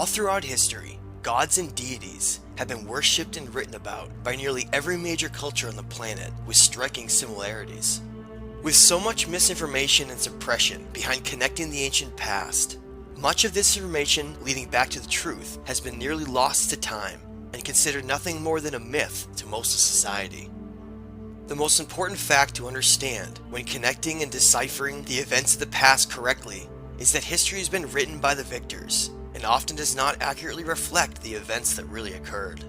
All throughout history, gods and deities have been worshipped and written about by nearly every major culture on the planet with striking similarities. With so much misinformation and suppression behind connecting the ancient past, much of this information leading back to the truth has been nearly lost to time and considered nothing more than a myth to most of society. The most important fact to understand when connecting and deciphering the events of the past correctly is that history has been written by the victors and often does not accurately reflect the events that really occurred.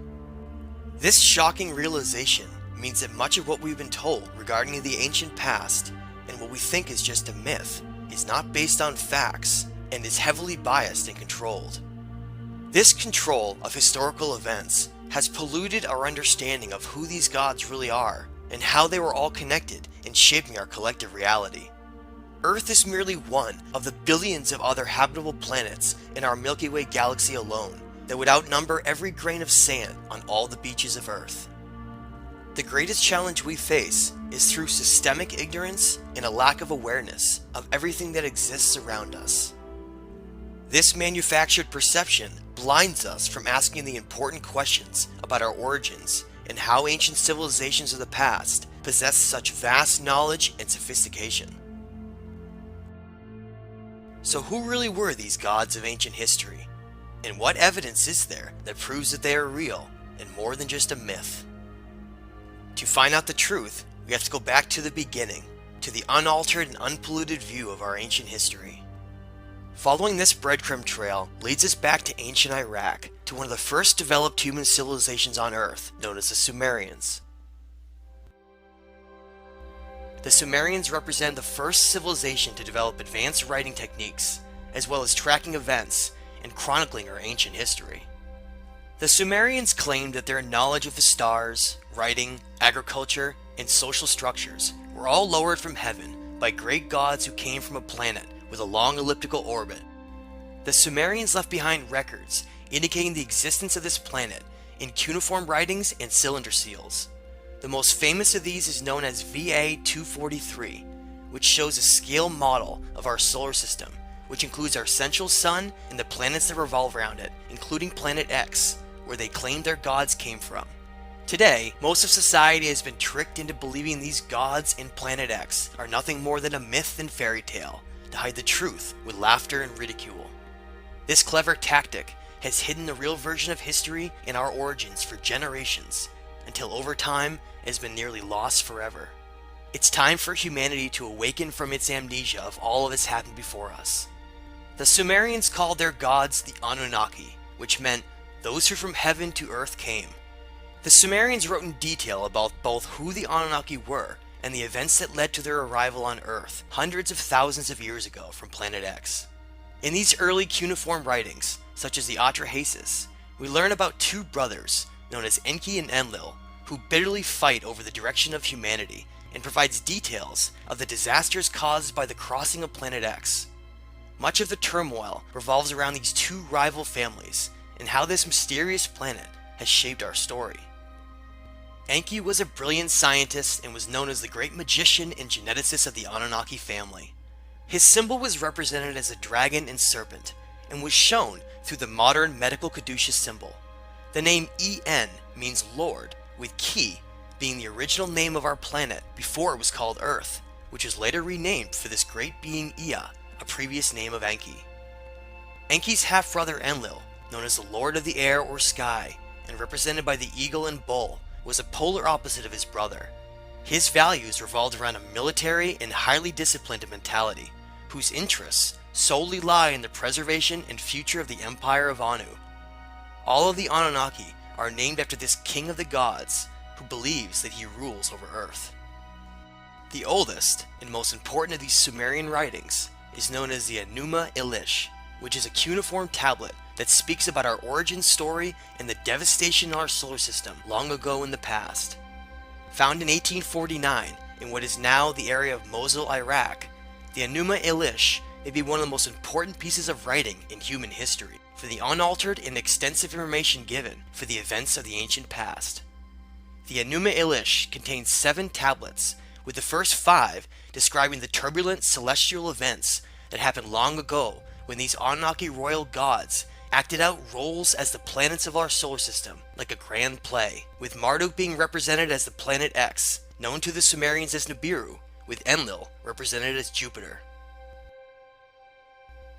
This shocking realization means that much of what we've been told regarding the ancient past and what we think is just a myth is not based on facts and is heavily biased and controlled. This control of historical events has polluted our understanding of who these gods really are and how they were all connected in shaping our collective reality. Earth is merely one of the billions of other habitable planets in our Milky Way galaxy alone that would outnumber every grain of sand on all the beaches of Earth. The greatest challenge we face is through systemic ignorance and a lack of awareness of everything that exists around us. This manufactured perception blinds us from asking the important questions about our origins and how ancient civilizations of the past possess such vast knowledge and sophistication. So who really were these gods of ancient history? And what evidence is there that proves that they are real and more than just a myth? To find out the truth, we have to go back to the beginning, to the unaltered and unpolluted view of our ancient history. Following this breadcrumb trail leads us back to ancient Iraq, to one of the first developed human civilizations on Earth, known as the Sumerians. The Sumerians represent the first civilization to develop advanced writing techniques, as well as tracking events and chronicling our ancient history. The Sumerians claimed that their knowledge of the stars, writing, agriculture, and social structures were all lowered from heaven by great gods who came from a planet with a long elliptical orbit. The Sumerians left behind records indicating the existence of this planet in cuneiform writings and cylinder seals. The most famous of these is known as VA-243, which shows a scale model of our solar system, which includes our central sun and the planets that revolve around it, including Planet X, where they claim their gods came from. Today, most of society has been tricked into believing these gods in Planet X are nothing more than a myth and fairy tale to hide the truth with laughter and ridicule. This clever tactic has hidden the real version of history and our origins for generations, until over time it has been nearly lost forever. It's time for humanity to awaken from its amnesia of all of this happened before us. The Sumerians called their gods the Anunnaki, which meant those who from heaven to earth came. The Sumerians wrote in detail about both who the Anunnaki were and the events that led to their arrival on Earth hundreds of thousands of years ago from Planet X. In these early cuneiform writings, such as the Atrahasis, we learn about two brothers known as Enki and Enlil, who bitterly fight over the direction of humanity, and provides details of the disasters caused by the crossing of Planet X. Much of the turmoil revolves around these two rival families and how this mysterious planet has shaped our story. Enki was a brilliant scientist and was known as the great magician and geneticist of the Anunnaki family. His symbol was represented as a dragon and serpent, and was shown through the modern medical caduceus symbol. The name En means Lord, with Ki being the original name of our planet before it was called Earth, which was later renamed for this great being Ea, a previous name of Enki. Enki's half-brother Enlil, known as the Lord of the Air or Sky, and represented by the eagle and bull, was a polar opposite of his brother. His values revolved around a military and highly disciplined mentality, whose interests solely lie in the preservation and future of the Empire of Anu. All of the Anunnaki are named after this king of the gods, who believes that he rules over Earth. The oldest and most important of these Sumerian writings is known as the Enuma Elish, which is a cuneiform tablet that speaks about our origin story and the devastation in our solar system long ago in the past. Found in 1849 in what is now the area of Mosul, Iraq, the Enuma Elish may be one of the most important pieces of writing in human history for the unaltered and extensive information given for the events of the ancient past. The Enuma Elish contains 7 tablets, with the first 5 describing the turbulent celestial events that happened long ago when these Anunnaki royal gods acted out roles as the planets of our solar system, like a grand play, with Marduk being represented as the planet X, known to the Sumerians as Nibiru, with Enlil represented as Jupiter.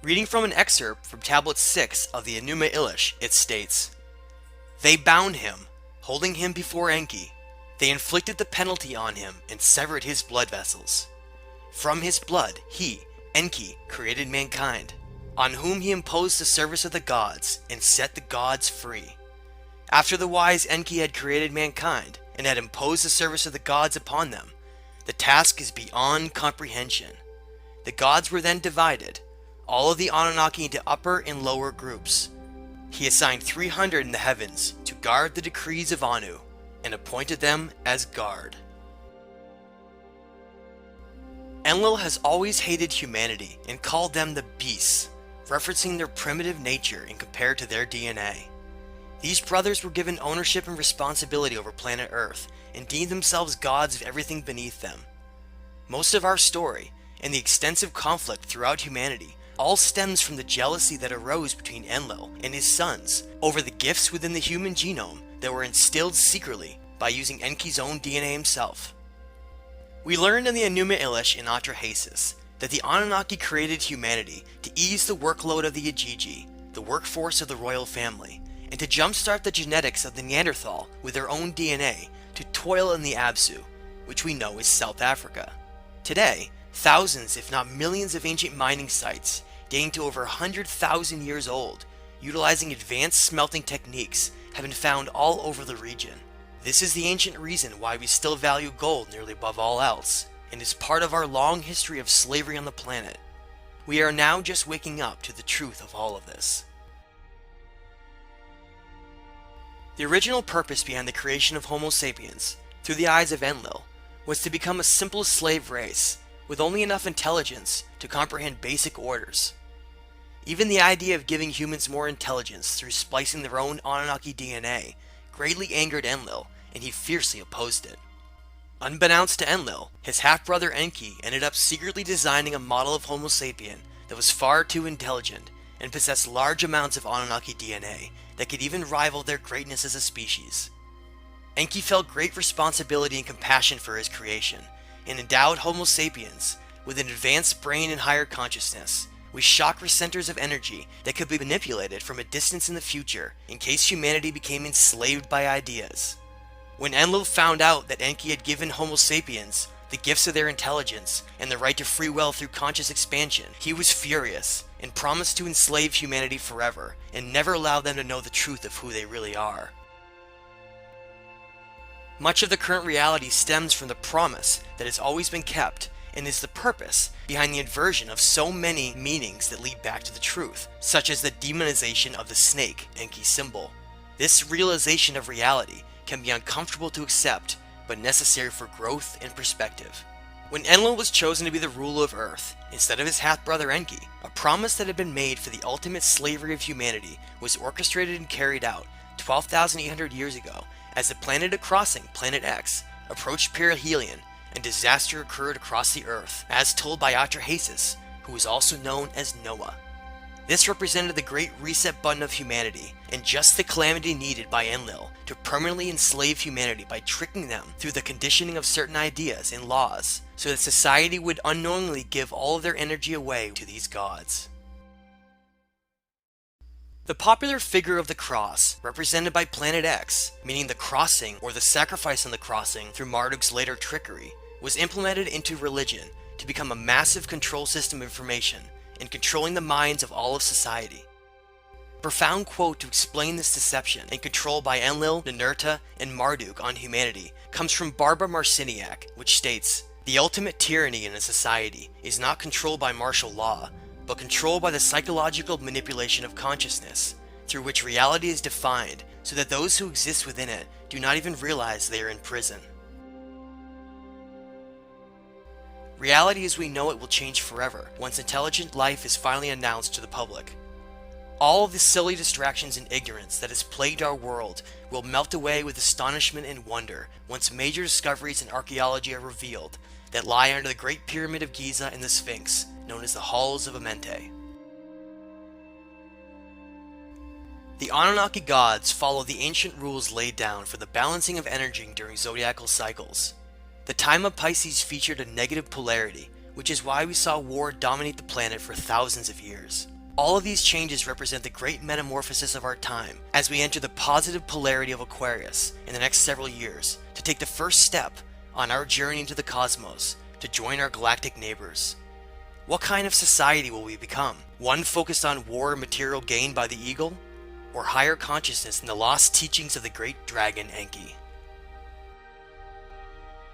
Reading from an excerpt from Tablet 6 of the Enuma Elish, it states, "They bound him, holding him before Enki. They inflicted the penalty on him and severed his blood vessels. From his blood he, Enki, created mankind, on whom he imposed the service of the gods and set the gods free. After the wise Enki had created mankind and had imposed the service of the gods upon them, the task is beyond comprehension. The gods were then divided, all of the Anunnaki into upper and lower groups. He assigned 300 in the heavens to guard the decrees of Anu, and appointed them as guard." Enlil has always hated humanity and called them the beasts, referencing their primitive nature and compared to their DNA. These brothers were given ownership and responsibility over planet Earth and deemed themselves gods of everything beneath them. Most of our story, and the extensive conflict throughout humanity, all stems from the jealousy that arose between Enlil and his sons over the gifts within the human genome that were instilled secretly by using Enki's own DNA himself. We learned in the Enuma Elish in Atrahasis that the Anunnaki created humanity to ease the workload of the Igigi, the workforce of the royal family, and to jumpstart the genetics of the Neanderthal with their own DNA to toil in the Absu, which we know is South Africa. Today, thousands if not millions of ancient mining sites, dating to over 100,000 years old, utilizing advanced smelting techniques, have been found all over the region. This is the ancient reason why we still value gold nearly above all else, and is part of our long history of slavery on the planet. We are now just waking up to the truth of all of this. The original purpose behind the creation of Homo sapiens, through the eyes of Enlil, was to become a simple slave race, with only enough intelligence to comprehend basic orders. Even the idea of giving humans more intelligence through splicing their own Anunnaki DNA greatly angered Enlil, and he fiercely opposed it. Unbeknownst to Enlil, his half-brother Enki ended up secretly designing a model of Homo sapien that was far too intelligent and possessed large amounts of Anunnaki DNA that could even rival their greatness as a species. Enki felt great responsibility and compassion for his creation, and endowed Homo sapiens with an advanced brain and higher consciousness, with chakra centers of energy that could be manipulated from a distance in the future in case humanity became enslaved by ideas. When Enlil found out that Enki had given Homo sapiens the gifts of their intelligence and the right to free will through conscious expansion, he was furious and promised to enslave humanity forever and never allow them to know the truth of who they really are. Much of the current reality stems from the promise that has always been kept and is the purpose behind the inversion of so many meanings that lead back to the truth, such as the demonization of the snake, Enki's symbol. This realization of reality can be uncomfortable to accept, but necessary for growth and perspective. When Enlil was chosen to be the ruler of Earth, instead of his half-brother Enki, a promise that had been made for the ultimate slavery of humanity was orchestrated and carried out 12,800 years ago as the planet crossing, Planet X, approached perihelion and disaster occurred across the Earth, as told by Atrahasis, who was also known as Noah. This represented the great reset button of humanity, and just the calamity needed by Enlil to permanently enslave humanity by tricking them through the conditioning of certain ideas and laws, so that society would unknowingly give all of their energy away to these gods. The popular figure of the cross, represented by Planet X, meaning the crossing or the sacrifice on the crossing through Marduk's later trickery, was implemented into religion to become a massive control system of information in controlling the minds of all of society. A profound quote to explain this deception and control by Enlil, Ninurta, and Marduk on humanity comes from Barbara Marciniak, which states, "The ultimate tyranny in a society is not controlled by martial law, but controlled by the psychological manipulation of consciousness, through which reality is defined so that those who exist within it do not even realize they are in prison." Reality as we know it will change forever once intelligent life is finally announced to the public. All of the silly distractions and ignorance that has plagued our world will melt away with astonishment and wonder once major discoveries in archaeology are revealed that lie under the Great Pyramid of Giza and the Sphinx, known as the Halls of Amenti. The Anunnaki gods follow the ancient rules laid down for the balancing of energy during zodiacal cycles. The time of Pisces featured a negative polarity, which is why we saw war dominate the planet for thousands of years. All of these changes represent the great metamorphosis of our time as we enter the positive polarity of Aquarius in the next several years to take the first step on our journey into the cosmos to join our galactic neighbors. What kind of society will we become? One focused on war and material gain by the eagle? Or higher consciousness in the lost teachings of the great dragon Enki?